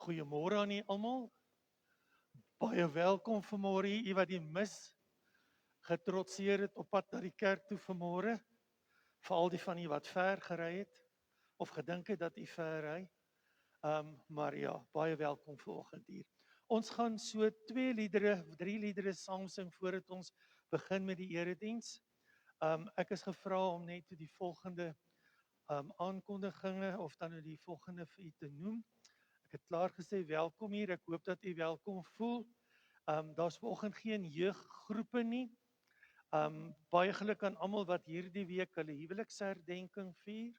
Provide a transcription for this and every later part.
Goeiemôre aan julle almal. Baie welkom vanmôre, u wat die mis getrotseer het op pad na die kerk toe vanmôre. Veral die van u wat ver gery het of gedink het dat u ver ry. Maar ja, baie welkom vanoggend hier. Ons gaan so 3 liedere saam sing voordat ons begin met die erediens. Ek is gevra om net die volgende aankondigings of dan nou die volgende vir u te noem. Ek het klaar gesê welkom hier. Ek hoop dat u welkom voel. Daar's vanoggend geen jeuggroepe nie. Baie geluk aan almal wat hierdie week hulle huweliksherdenking vier.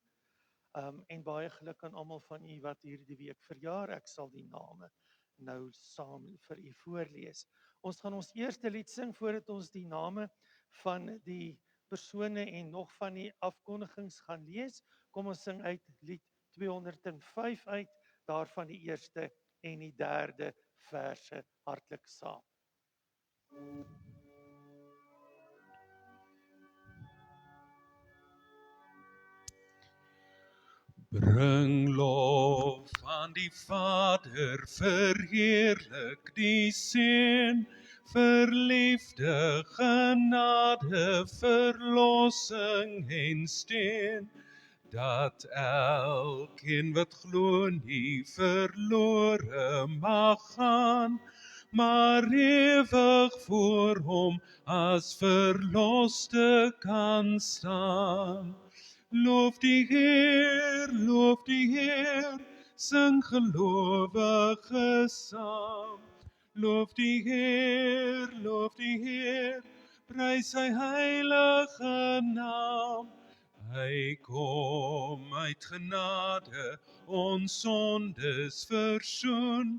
En baie geluk aan almal van u wat hierdie week verjaar. Ek sal die name nou saam vir u voorlees. Ons gaan ons eerste lied sing voordat ons die name van die persone en nog van die afkondigings gaan lees. Kom ons sing uit lied 205 uit, daarvan die eerste en die derde verse hartlik saam. Bring lof aan die Vader, verheerlik die Seun, verliefde genade, verlossing en steun, dat elkeen wat glo nie verlore mag gaan, maar ewig voor hom as verloste kan staan. Loof die Heer, sing gelowiges saam. Loof die Heer, prys sy heilige naam. Hy kom uit genade, ons sondes versoen,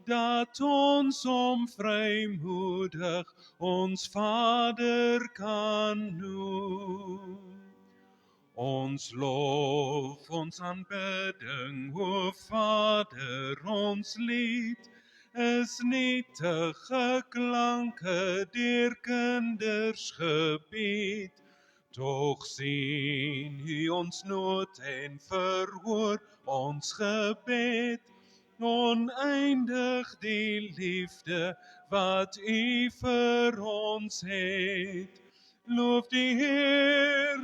dat ons hom vrymoedig ons Vader kan noem. Ons lof, ons aanbidding, o Vader, ons lied, is nietige klanke deur kinders gebied. Tog sien U ons nood en verhoor ons gebed, oneindig die liefde wat U vir ons het. Loof die Heer,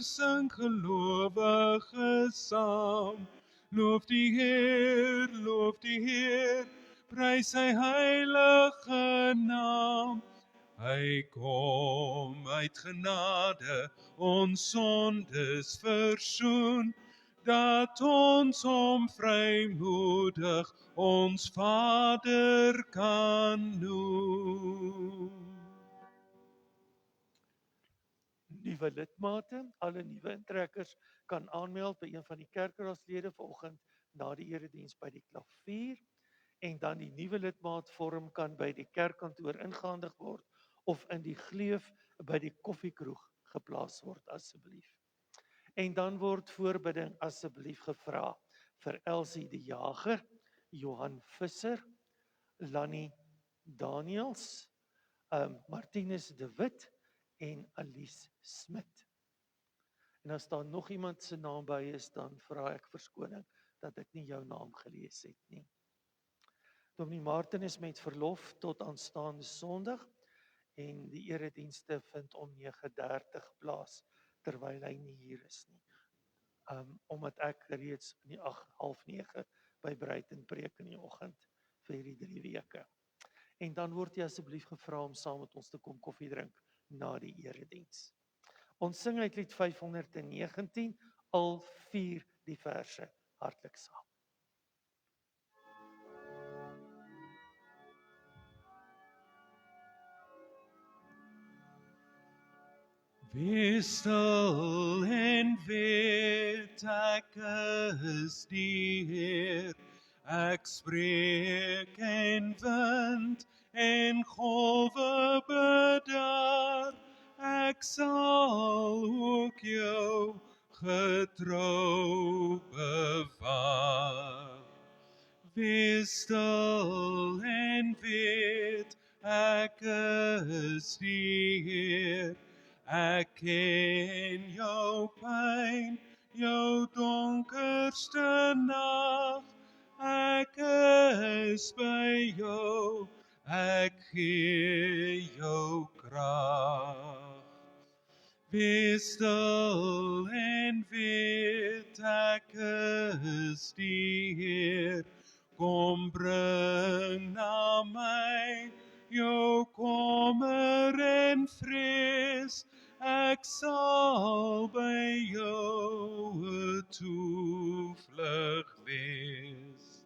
sing gelowiges saam. Loof die Heer, prys sy heilige naam. Hy kom uit genade, ons sondes versoen, dat ons hom vrymoedig ons Vader kan noem. Nuwe lidmate, alle nuwe intrekkers kan aanmeld by een van die kerkraadslede vanoggend na die erediens by die klavier, en dan die nuwe lidmaatvorm kan by die kerkkantoor ingehandig word of in die gleuf by die koffiekroeg geplaas word asseblief. En dan word voorbidding asseblief gevra vir Elsie die Jager, Johan Visser, Lani Daniels, Martinus de Wit en Alice Smit. En as daar nog iemand se naam by is, dan vra ek verskoning dat ek nie jou naam gelees het nie. Dominee Martin is met verlof tot aanstaande Sondag en die eredienste vind om 9:30 plaas terwyl hy nie hier is nie. Omdat ek reeds in die 8:30 by Bruiten preek in die oggend vir die 3 weke. En dan word jy asseblief gevra om saam met ons te kom koffie drink na die erediens. Ons sing uit lied 519 al 4 die verse hartlik saam. Wees stil en weet ek is die Heer, ek spreek en wind en golwe bedaar, ek sal ook jou getrou bewaar. Wees stil en weet ek is die Heer, ek ken jou pyn, jou donkerste nag, ek is by jou, ek gee jou krag. Wees stil en weet ek is die Heer, kom bring na my jou kommer en vrees, ek sal by jou 'n toevlug wees.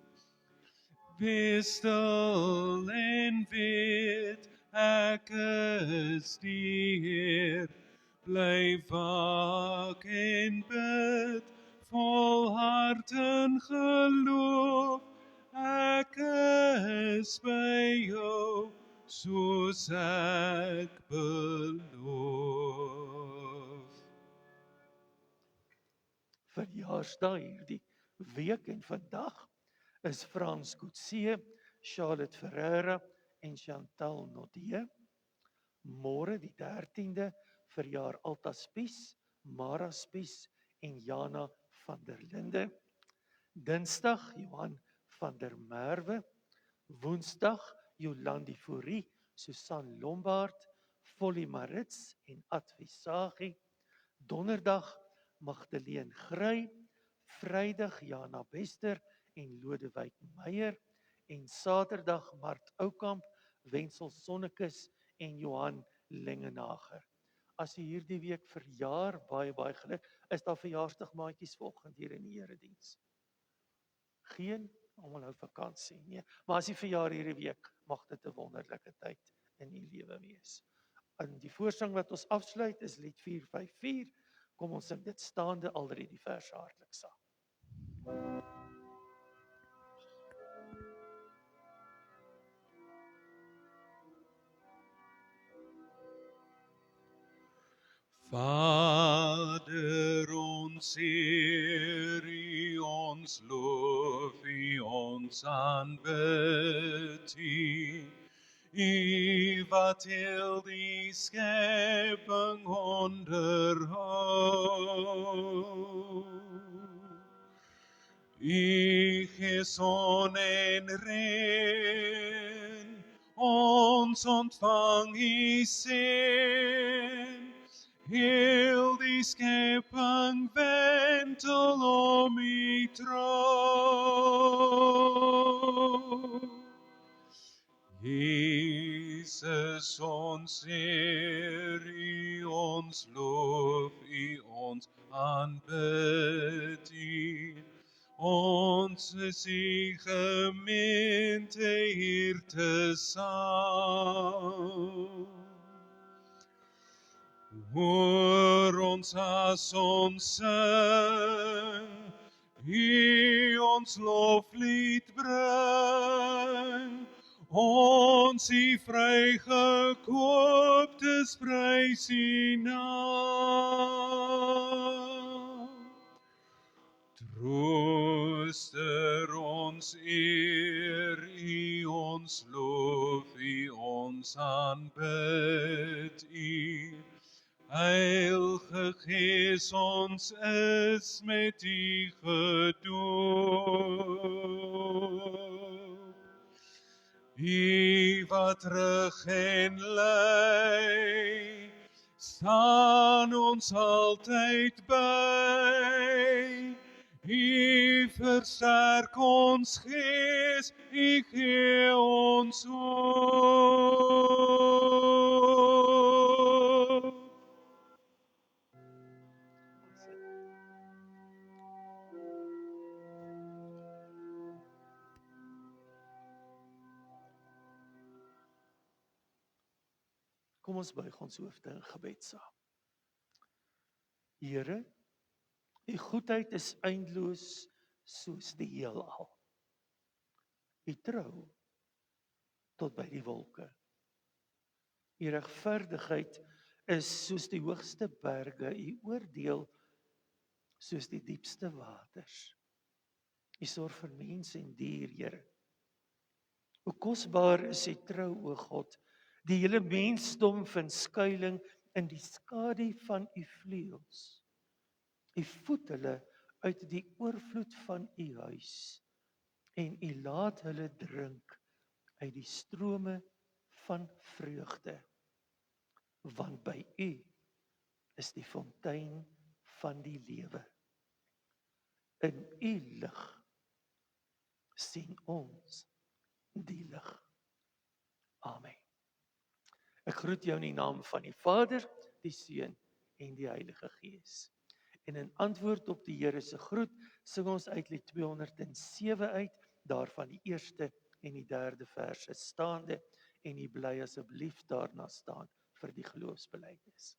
Wees stil en weet ek is die Heer, bly waak en bid, vol hart en geloof, ek is by jou, soos ek beloof. Verjaarsdag hierdie week en vandag is Frans Coetzee, Charlotte Ferreira en Chantal Nodé. Môre die 13de verjaar Alta Spies, Mara Spies en Jana van der Linde. Dinsdag Johan van der Merwe. Woensdag Jolandi Fourie, Susan Lombard, Folly Marits en Advisagie. Donderdag Magdalene Grey. Vrydag Jana Bester en Lodewyk Meyer. En Saterdag Mart Oukamp, Wenzel Sonnekus en Johan Lengenager. As jy hierdie week verjaar, baie geluk. Is daar verjaarsdagmaatjies vanoggend hier in die erediens? Geen, almal hou vakansie, nee. Maar as jy verjaar hierdie week, mag dit 'n wonderlike tyd in u lewe wees. In die voorsang wat ons afsluit is lied 454. Kom ons sing dit staande alreeds die vers hartlik saam. Vader ons Heer, U ons loof, U ons aanbid, U wat heel die skepping onderhou. U gee son en reën, ons ontvang U seën. Heel die skepping wentel om U troon. Jesus ons Heer, U ons loof, U ons aanbid, ons is U gemeente hier tesaam. Hoor ons as ons sing, U ons loflied bring, ons U vrygekooptes prys U naam. Trooster ons eer, U ons loof, U ons aanbid, Heilige Gees, ons is met U gedoop. U wat rig en lei, staan ons altyd by. U versterk ons gees, U gee ons hoop. Kom ons buig ons hoofde in gebed saam. Here, U goedheid is eindeloos soos die heelal. U trou tot by die wolke. U regverdigheid is soos die hoogste berge, U oordeel soos die diepste waters. U sorg vir mens en dier, Here. Hoe kosbaar is U trou, o God. Die hele mensdom vind skuiling in die skadu van U vleuels. U voed hulle uit die oorvloed van U huis. en U laat hulle drink uit die strome van vreugde, want by U is die fontein van die lewe. In U lig sien ons die lig. Amen. Ek groet jou in die naam van die Vader, die Seun en die Heilige Gees. En in antwoord op die Here se groet, sing ons uit lied 207 uit, daarvan die eerste en die derde verse staande, en U bly asseblief daarna staan vir die geloofsbelijdenis.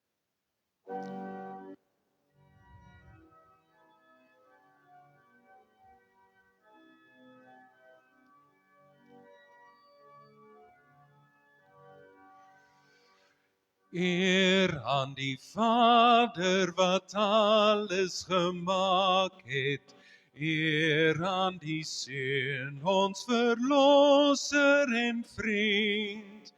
Eer aan die Vader wat alles gemaak het, eer aan die Seun, ons verlosser en vriend,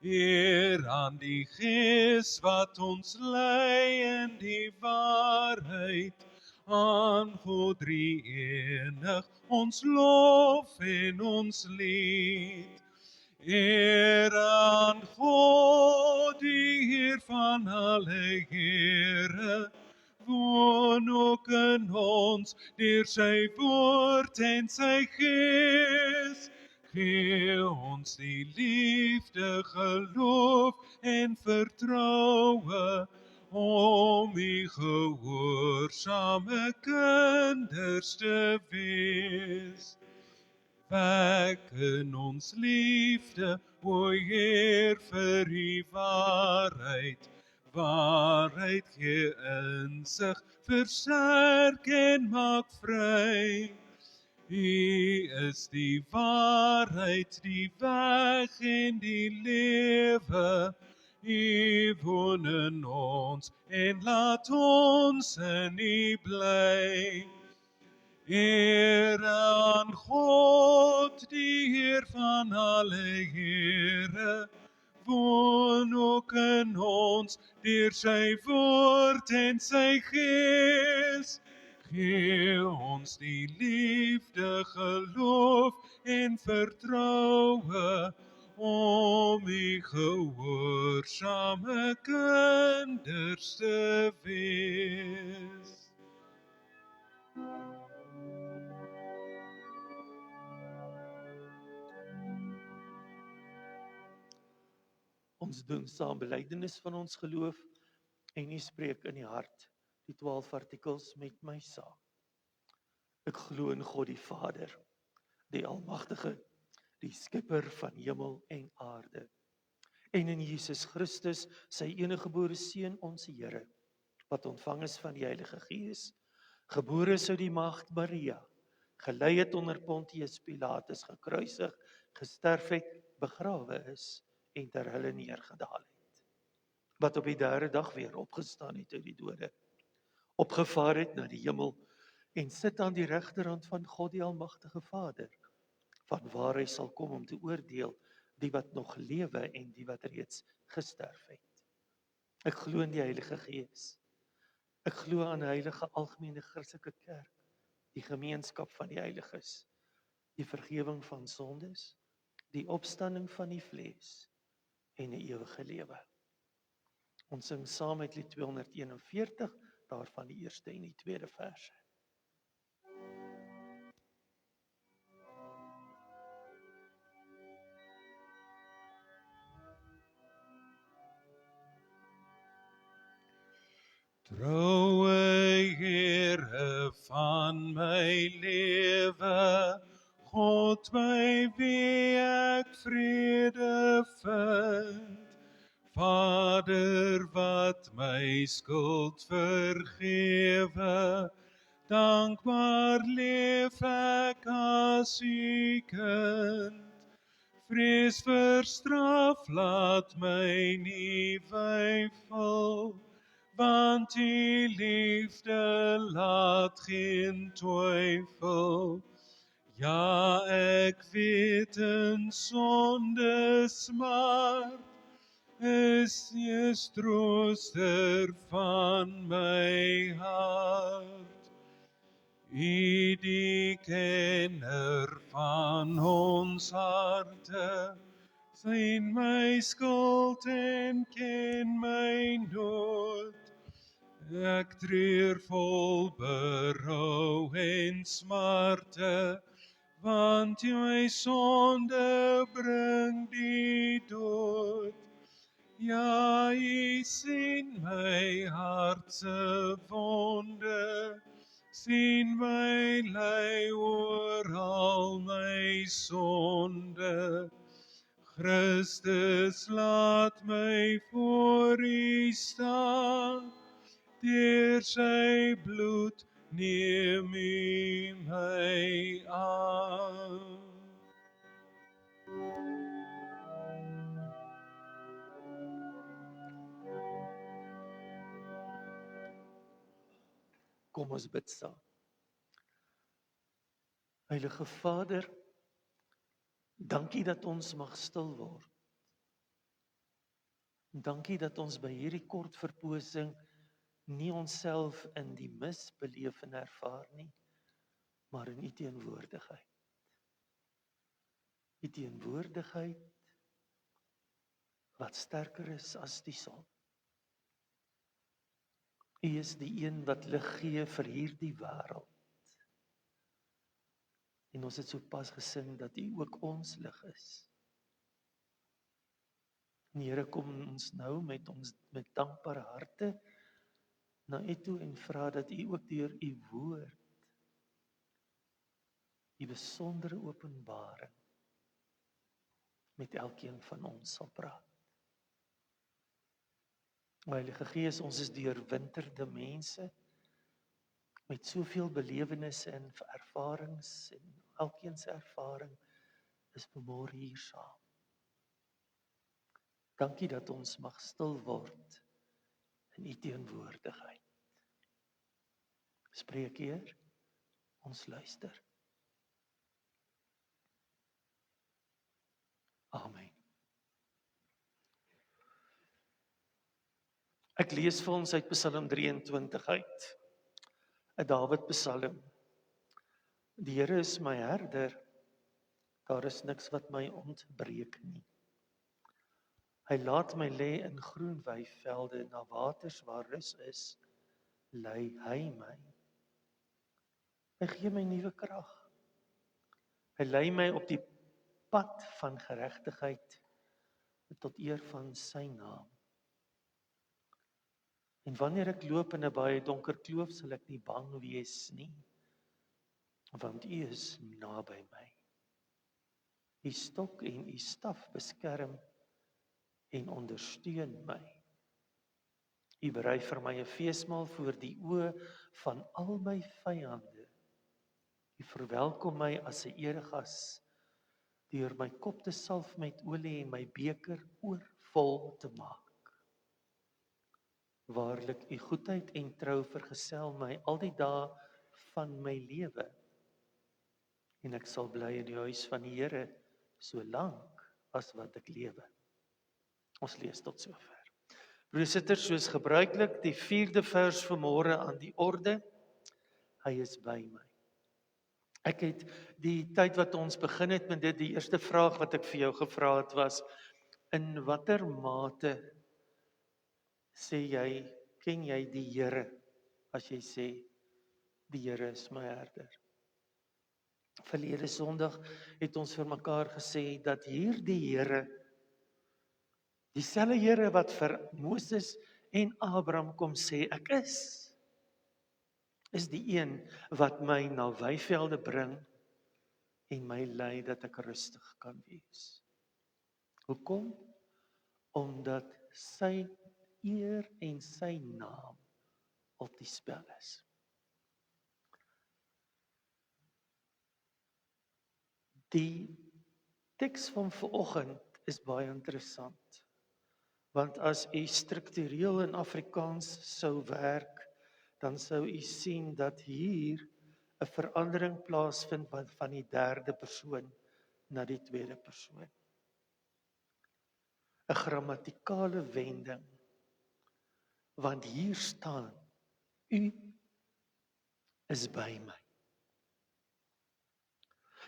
eer aan die Gees wat ons lei in die waarheid, aan God drie-enig, ons lof en ons lied. Eer aan God, die Heer van alle Here, woon ook in ons, deur sy woord en sy Gees. Gee ons die liefde, geloof en vertroue, om U gehoorsame kinders te wees. Wek in ons liefde, o Heer, vir U waarheid. Waarheid gee insig, versterk en maak vry. U is die waarheid, die weg en die lewe. U woon in ons en laat ons in U bly. Eer aan God, die Heer van alle Here, woon ook in ons, deur sy woord en sy Gees. Gee ons die liefde, geloof en vertroue, om U gehoorsame kinders te wees. Ons doen saam belydenis van ons geloof en U spreek in die hart die 12 artikels met my saam. Ek glo in God die Vader, die Almagtige, die Skepper van hemel en aarde, en in Jesus Christus, sy eniggebore Seun, ons Here, wat ontvang is van die Heilige Gees, gebore is uit die Maagd Maria, gelei het onder Pontius Pilatus, gekruisig, gesterf het, begrawe is en ter helle neergedaal het, wat op die derde dag weer opgestaan het uit die dode, opgevaar het na die hemel en sit aan die regterhand van God die Almagtige Vader, van waar hy sal kom om te oordeel die wat nog lewe en die wat reeds gesterf het. Ek glo in die Heilige Gees. Ek glo aan 'n heilige algemene Christelike kerk, die gemeenskap van die heiliges, die vergifnis van sondes, die opstanding van die vlees en 'n ewige lewe. Ons sing saam met lied 241, daarvan die eerste en die tweede verse. Troue Here van my lewe, God by wie ek vrede vind, Vader wat my skuld vergewe, dankbaar leef ek as U kind. Vrees vir straf laat my nie weifel, want U liefde laat geen twyfel. Ja, ek weet in sonde smart, is Jesus trooster van my hart. U die kenner van ons harte, sien my skuld en ken my nood. Ek treur vol berou en smarte, want my sonde bring die dood. Ja, U sien my hart se wonde, sien my ly oor al my sonde. Christus, laat my voor U staan, deur sy bloed neem U my aan. Kom ons bid saam. Heilige Vader, dankie dat ons mag stil word. Dankie dat ons by hierdie kort verposing nie onsself in die mis beleef en ervaar nie, maar in U teenwoordigheid. U teenwoordigheid wat sterker is as die son. U is die een wat lig gee vir hierdie wêreld. En ons het sopas gesing dat U ook ons lig is. En Here, kom ons nou met dankbare harte na U toe en vra dat U ook deur U woord, U besondere openbaring met elkeen van ons sal praat. Heilige Gees, ons is deurwinterde mense met soveel belewennisse en ervarings en elkeen se ervaring is vanmôre hier saam. Dankie dat ons mag stil word in U teenwoordigheid. Spreek Heer, ons luister. Amen. Ek lees vir ons uit Psalm 23 uit, 'n Dawid Psalm. Die Here is my herder, daar is niks wat my ontbreek nie. Hy laat my lê in groen weivelde, na waters waar rus is, lei hy my. Hy gee my nuwe krag. Hy lei my op die pad van geregtigheid tot eer van sy naam. En wanneer ek loop in 'n baie donker kloof, sal ek nie bang wees nie, want U is naby my. U stok en U staf beskerm en ondersteun my. U berei vir my 'n feesmaal voor die oë van al my vyande. U verwelkom my as 'n eregas, deur my kop te salf met olie en my beker oorvol te maak. Waarlik, U goedheid en trou vergesel my al die dae van my lewe. En ek sal bly in die huis van die Here, so lank as wat ek lewe. Ons lees tot sover. Broedersusters, soos gebruiklik, die 4de vers vanmôre aan die orde. Hy is by my. Ek het die tyd wat ons begin het met dit, die eerste vraag wat ek vir jou gevra het was, in watter mate sê jy, ken jy die Here, as jy sê, die Here is my herder? Verlede Sondag het ons vir mekaar gesê dat hierdie Here, dieselfde Here wat vir Moses en Abraham kom sê, ek is die een wat my na weivelde bring en my lei dat ek rustig kan wees. Hoekom? Omdat sy eer en sy naam op die spel is. Die teks van vanoggend is baie interessant, want as u struktureel in Afrikaans sou werk, dan sou u sien dat hier 'n verandering plaasvind van die derde persoon na die tweede persoon. 'n Grammatikale wending, want hier staan, U is by my.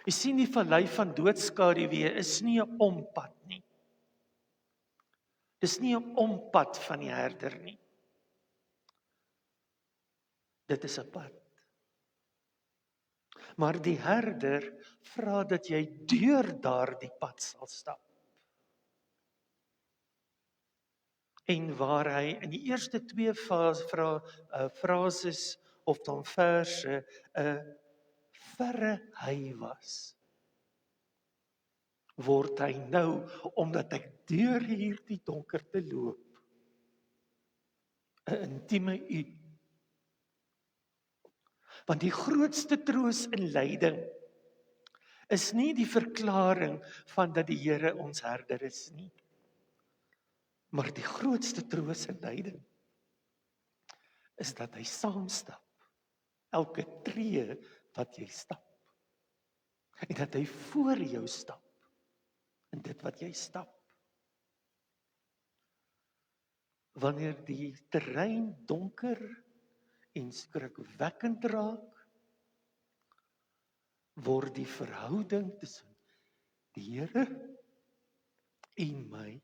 Jy sien die vallei van doodskaduwee is nie 'n ompad nie. Dis nie 'n ompad van die herder nie. Dit is 'n pad. Maar die herder vra dat jy deur daardie pad sal stap. En waar hy in die eerste twee frases of dan verse 'n verre hy was, word hy nou, omdat hy deur hierdie donker te loop, 'n intieme u. Want die grootste troos in lyding is nie die verklaring van dat die Here ons herder is nie, maar die grootste troos in lyding is dat hy saamstap, elke tree wat jy stap, en dat hy voor jou stap, in dit wat jy stap. Wanneer die terrein donker en skrikwekkend raak, word die verhouding tussen die Here en my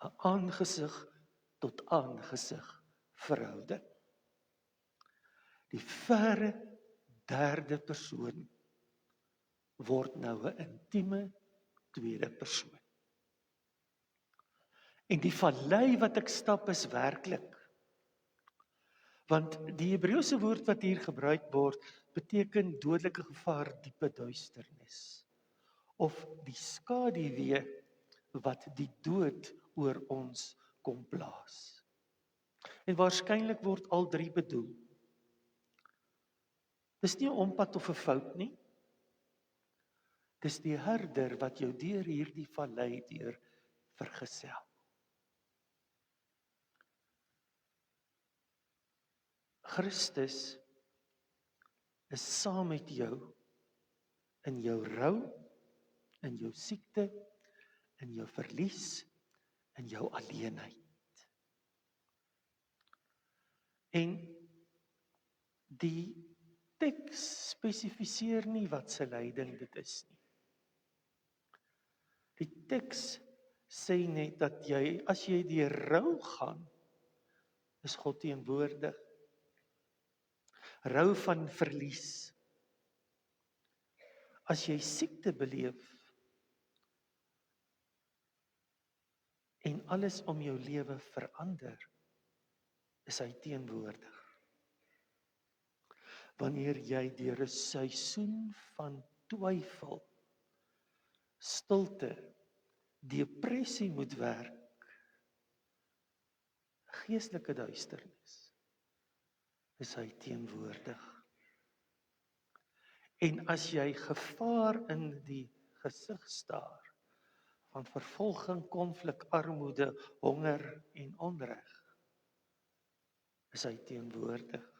'n aangesig tot aangesig verhouding. Die verre derde persoon word nou 'n intieme tweede persoon. En die vallei wat ek stap is werklik. Want die Hebreëse woord wat hier gebruik word, beteken dodelike gevaar, diepe duisternis. Of die skaduwee wat die dood oor ons kom plaas. En waarskynlik word al drie bedoel. Dis nie 'n ompad of 'n fout nie. Dis die herder wat jou deur hierdie vallei deur vergesel. Christus is saam met jou in jou rou, in jou siekte, in jou verlies, in jou alleenheid. En die teks spesifiseer nie wat se lyding dit is nie. Die teks sê net dat jy, as jy deur rou gaan, is God teenwoordig. Rou van verlies. As jy siekte beleef en alles om jou lewe verander, is hy teenwoordig. Wanneer jy deur 'n seisoen van twyfel, stilte, depressie moet werk, geestelike duisternis, is hy teenwoordig. En as jy gevaar in die gesig staar van vervolging, konflik, armoede, honger en onreg, is hy teenwoordig.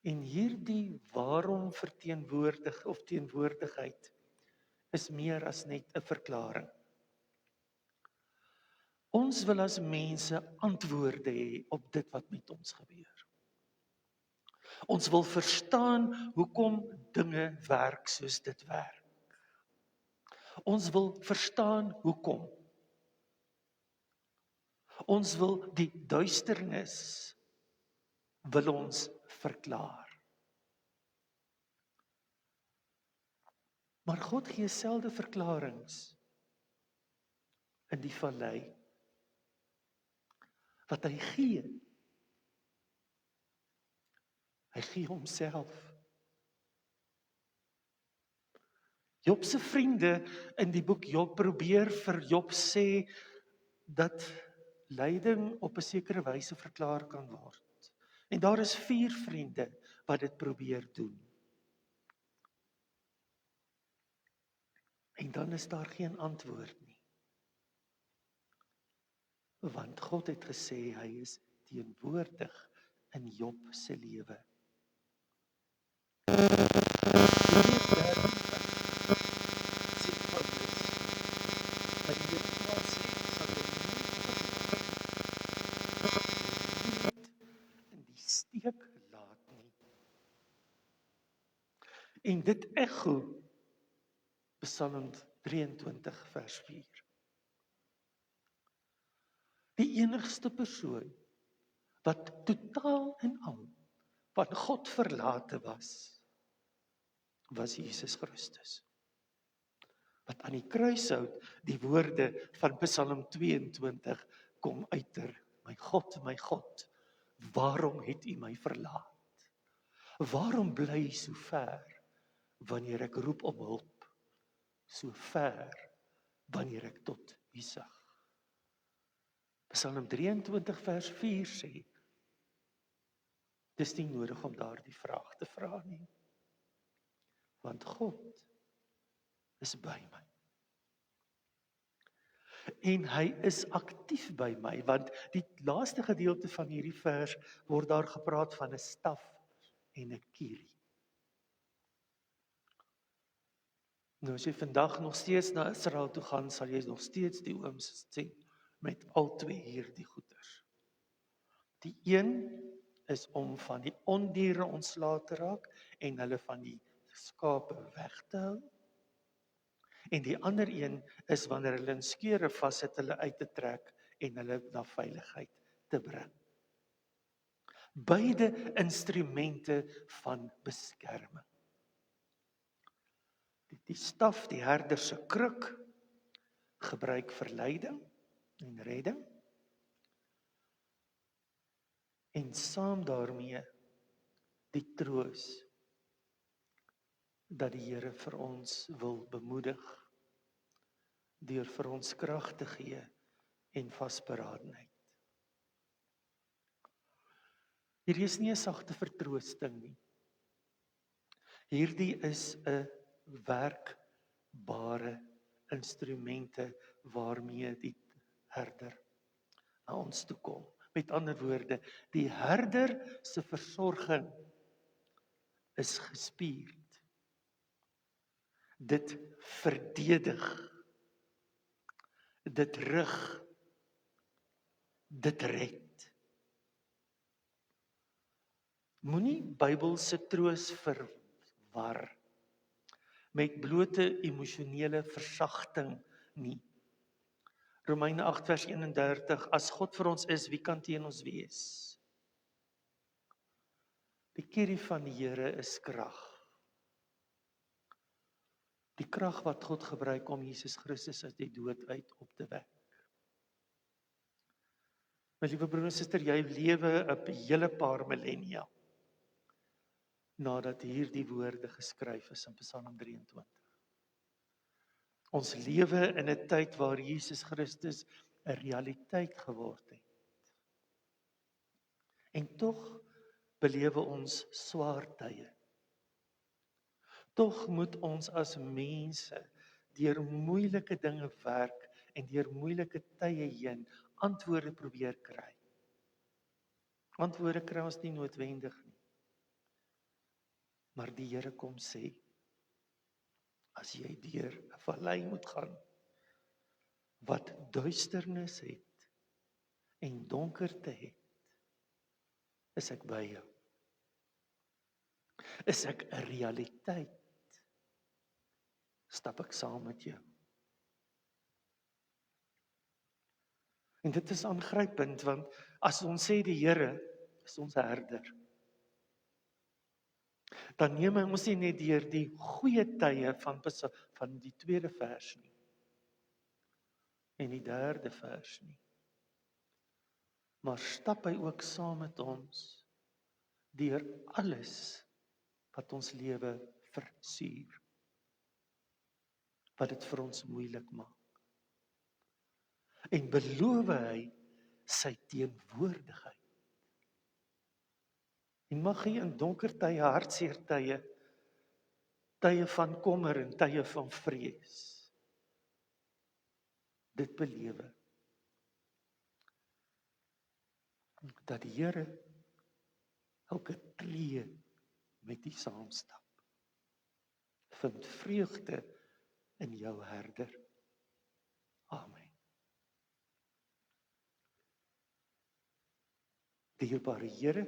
En hierdie waarom verteenwoordig of teenwoordigheid is meer as net 'n verklaring. Ons wil as mense antwoorde hê op dit wat met ons gebeur. Ons wil verstaan hoekom dinge werk soos dit werk. Ons wil verstaan hoekom. Ons wil die duisternis wil ons verklaar. Maar God gee selfde verklaringe in die vallei wat hy gee. Hy gee homself. Job se vriende in die boek Job probeer vir Job sê dat lyding op 'n sekere wyse verklaar kan word. En daar is 4 vriende wat dit probeer doen. En dan is daar geen antwoord nie. Want God het gesê hy is teenwoordig in Job se lewe. In die steek laat nie. En dit echo Psalm 23 vers 4. Die enigste persoon wat totaal en al van God verlate was Jesus Christus. Wat aan die kruishout die woorde van Psalm 22 kom uiter. My God, waarom het U my verlaat? Waarom bly U so ver wanneer ek roep om hulp? So ver wanneer ek tot U sug. Psalm 23 vers 4 sê, dis nie nodig om daardie vraag te vra nie. Want God is by my. En hy is aktief by my, want die laaste gedeelte van hierdie vers word daar gepraat van 'n staf en 'n kierie. Nou as jy vandag nog steeds na Israel toe gaan, sal jy nog steeds die ooms sien met al twee hierdie goeders. Die een is om van die ondiere ontslae te raak en hulle van die skape weg te hou. En die ander een is wanneer hulle in skeure vassit, hulle uit te trek en hulle na veiligheid te bring. Beide instrumente van beskerming. Die staf, die herder se kruk, gebruik vir leiding en redding. En saam daarmee die troos dat die Here vir ons wil bemoedig deur vir ons krag te gee en vasberadenheid. Hierdie is nie 'n sagte vertroosting nie. Hierdie is 'n werkbare instrumente waarmee die herder na ons toe kom. Met ander woorde, die herder se versorging is gespierd. Dit verdedig, dit rig, dit red. Moenie Bybelse troos verwar met blote emosionele versagting nie. Romeine 8 vers 31, as God vir ons is, wie kan teen ons wees? Die kierie van die Here is krag. Die krag wat God gebruik om Jesus Christus uit die dood uit op te wek. My liewe broer en suster, jy lewe 'n hele paar millennia nadat hierdie woorde geskryf is in Psalm 23. Ons lewe in 'n tyd waar Jesus Christus 'n realiteit geword het. En tog belewe ons swaar tye. Tog moet ons as mense deur moeilike dinge werk en deur moeilike tye heen antwoorde probeer kry. Antwoorde kry ons nie noodwendig nie. Maar die Here kom sê, as jy deur 'n vallei moet gaan, wat duisternis het en donkerte het, is ek by jou. Is ek 'n realiteit, stap ek saam met jou. En dit is aangrypend, want as ons sê die Here is ons herder, dan neem hy ons nie net deur die goeie tye van die tweede vers nie, en die derde vers nie, maar stap hy ook saam met ons deur alles wat ons lewe versuur, wat dit vir ons moeilik maak. En beloof hy sy teenwoordigheid. En mag hy in donker tye, hartseer tye, tye van kommer en tye van vrees, dit belewe, dat die Here elke tree met die saamstap. Vind vreugde in jou herder. Amen. Dierbare Here,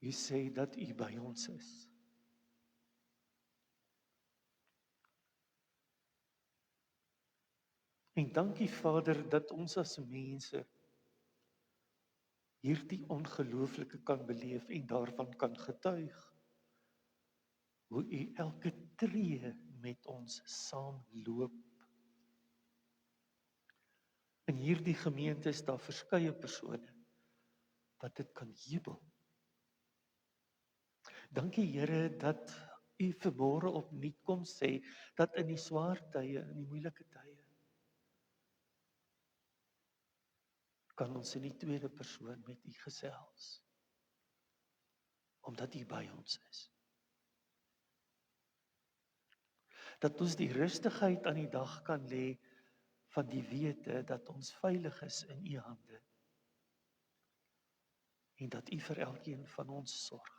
U sê dat U by ons is. En dankie Vader dat ons as mense hierdie ongelooflike kan beleef en daarvan kan getuig. Hoe U elke tree met ons saamloop. In hierdie gemeente is daar verskeie persone wat dit kan jubel. Dankie Here dat U vanmôre opnuut kom sê dat in die swaar tye, in die moeilike tye, kan ons in die tweede persoon met U gesels, omdat U by ons is. Dat ons die rustigheid aan die dag kan lê van die wete dat ons veilig is in U hande en dat U vir elkeen van ons sorg.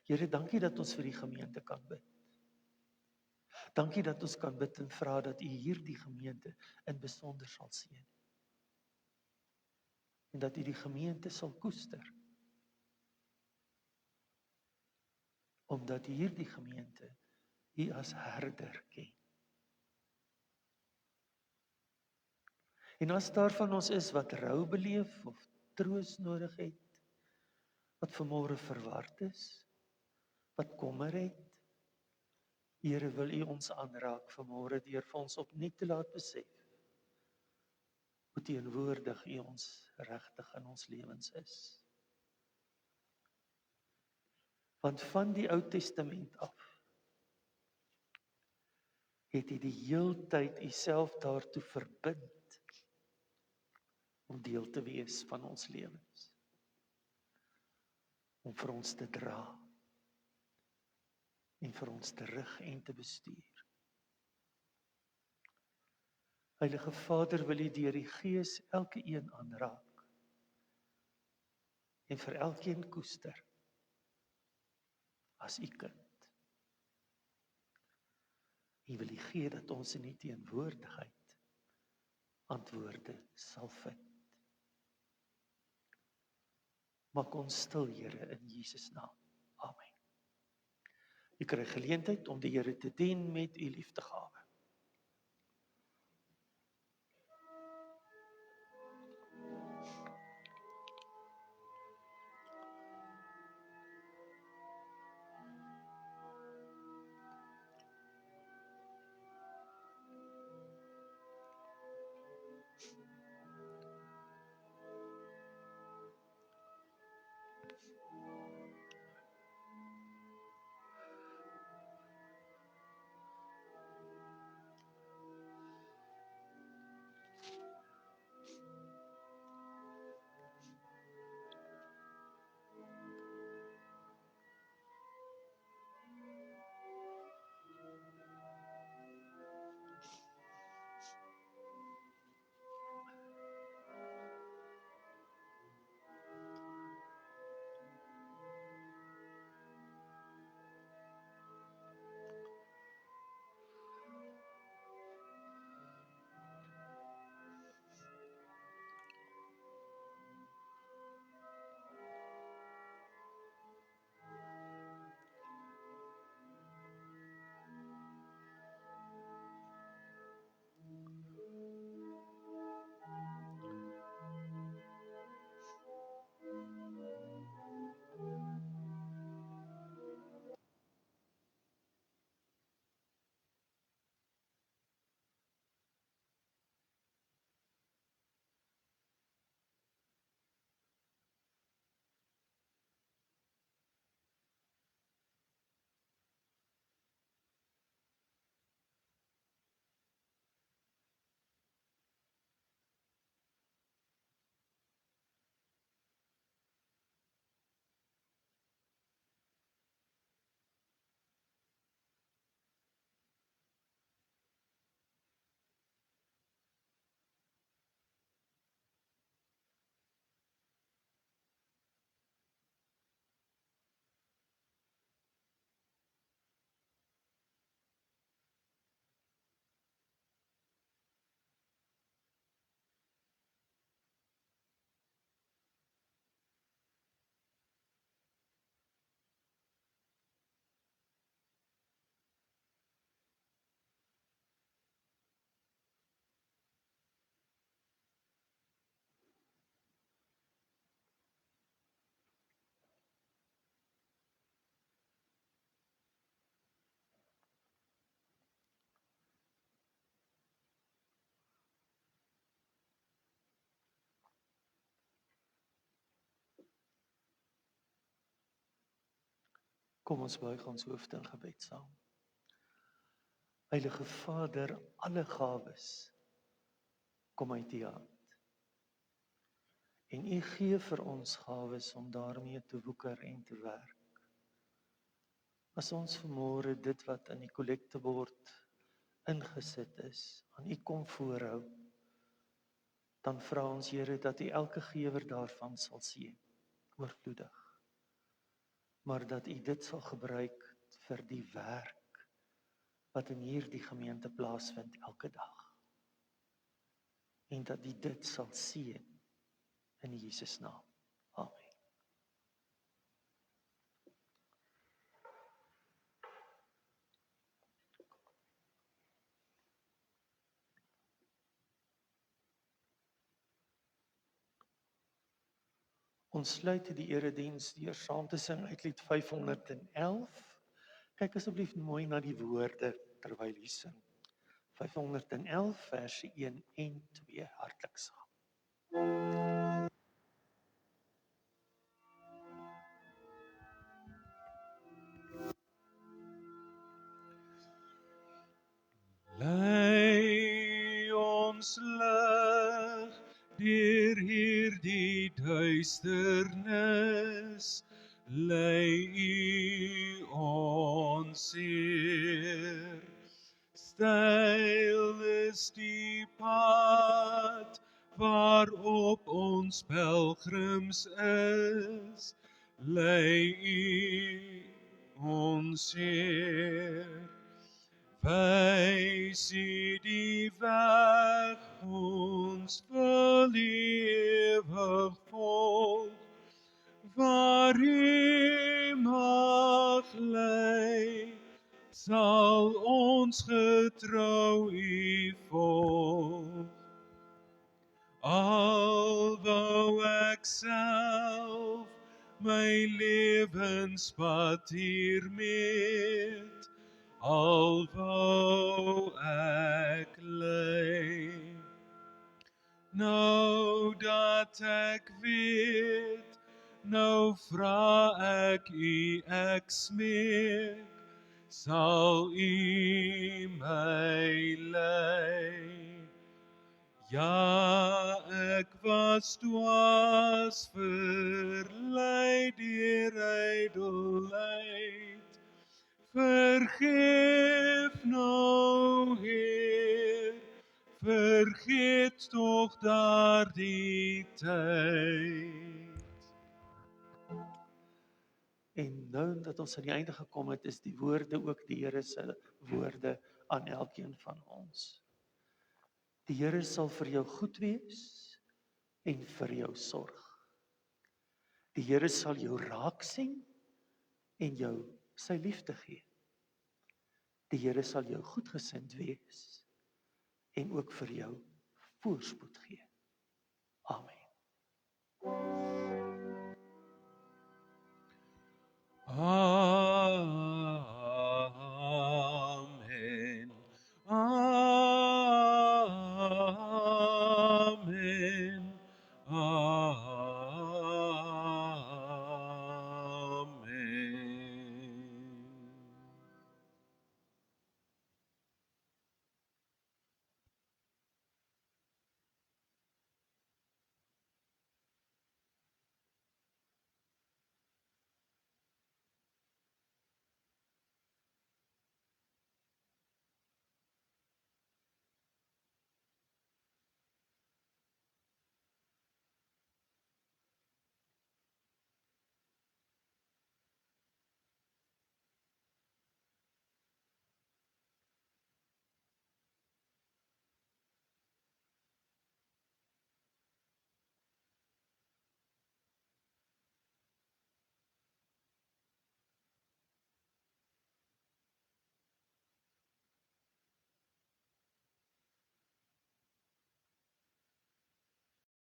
Here, dankie dat ons vir die gemeente kan bid. Dankie dat ons kan bid en vra dat U hierdie gemeente in besonder sal seën. En dat U die gemeente sal koester. Omdat hierdie gemeente U as herder ken. En as daar van ons is wat rou beleef of troos nodig het, wat vanmôre verward is, wat kommer het, Here, wil U ons aanraak vanmôre deur vir ons opnuut te laat besef hoe teenwoordig U ons regtig in ons lewens is. Want van die Ou Testament af het U die heeltyd U self daartoe verbind om deel te wees van ons lewens. Om vir ons te dra en vir ons te rig en te bestuur. Heilige Vader, wil U deur die Gees elke een aanraak en vir elkeen koester as U kind. U wil U gee dat ons in die teenwoordigheid antwoorde sal vind. Maak ons stil, Here, in Jesus naam. Amen. U kry geleentheid om die Here te dien met U liefdegawe. Kom ons buig ons hoofde in gebed saam. Heilige Vader, alle gawes kom uit U hand. En U gee vir ons gawes om daarmee te woeker en te werk. As ons vanmôre dit wat in die kollektebord ingesit is, aan U kom voorhou, dan vra ons Here dat U elke gewer daarvan sal seën, oorvloedig. Maar dat U dit sal gebruik vir die werk wat in hierdie gemeente plaasvind elke dag. En dat U dit sal seën in Jesus naam. Amen. Ons sluit die erediens deur saam te sing uit lied 511. Kyk asseblief mooi na die woorde terwyl jy sing. 511 verse 1 en 2 hartlik saam. Lei ons lig deur hierdie duisternis, lei U ons Heer. Styl is die pad waarop ons pelgrims is, lei U ons Heer. Wys U die weg, ons wil ewig volg, waar U mag lei, sal ons getrou U volg. Al wou ek self my lewenspad hier meet, al wou ek lei, nou dat ek weet, nou vra ek U, ek smeek, sal U my lei. Ja, ek was dwaas verlei deur ydelheid, vergeef nou Heer, vergeet tog daardie tyd. En nou dat ons aan die einde gekom het, is die woorde ook die Here se woorde aan elkeen van ons. Die Here sal vir jou goed wees en vir jou sorg. Die Here sal jou raak sien en jou sy liefde gee. Die Here sal jou goedgesind wees en ook vir jou voorspoed gee. Amen. Amen.